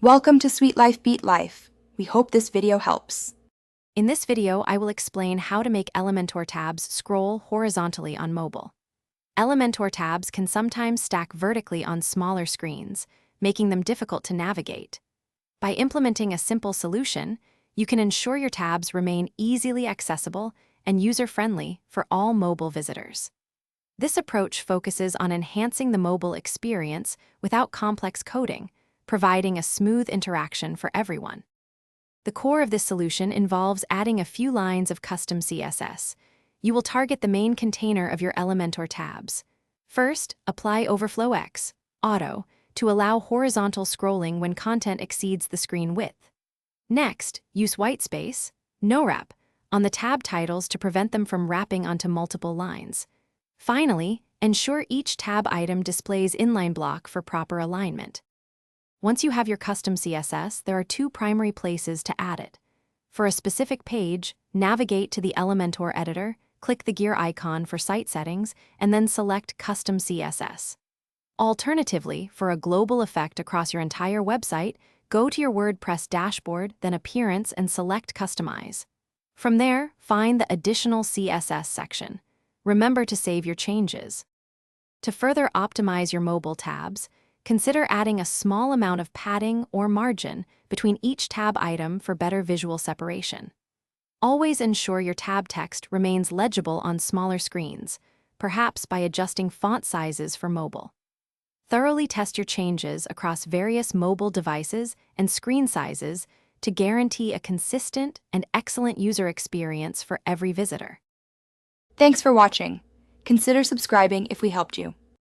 Welcome to Sweet Life Beat Life. We hope this video helps. In this video, I will explain how to make Elementor tabs scroll horizontally on mobile. Elementor tabs can sometimes stack vertically on smaller screens, making them difficult to navigate. By implementing a simple solution, you can ensure your tabs remain easily accessible and user-friendly for all mobile visitors. This approach focuses on enhancing the mobile experience without complex coding, providing a smooth interaction for everyone. The core of this solution involves adding a few lines of custom CSS. You will target the main container of your Elementor tabs. First, apply Overflow X, Auto, to allow horizontal scrolling when content exceeds the screen width. Next, use whitespace, no wrap, on the tab titles to prevent them from wrapping onto multiple lines. Finally, ensure each tab item displays inline block for proper alignment. Once you have your custom CSS, there are two primary places to add it. For a specific page, navigate to the Elementor editor, click the gear icon for site settings, and then select Custom CSS. Alternatively, for a global effect across your entire website, go to your WordPress dashboard, then Appearance, and select Customize. From there, find the Additional CSS section. Remember to save your changes. To further optimize your mobile tabs, consider adding a small amount of padding or margin between each tab item for better visual separation. Always ensure your tab text remains legible on smaller screens, perhaps by adjusting font sizes for mobile. Thoroughly test your changes across various mobile devices and screen sizes to guarantee a consistent and excellent user experience for every visitor. Thanks for watching. Consider subscribing if we helped you.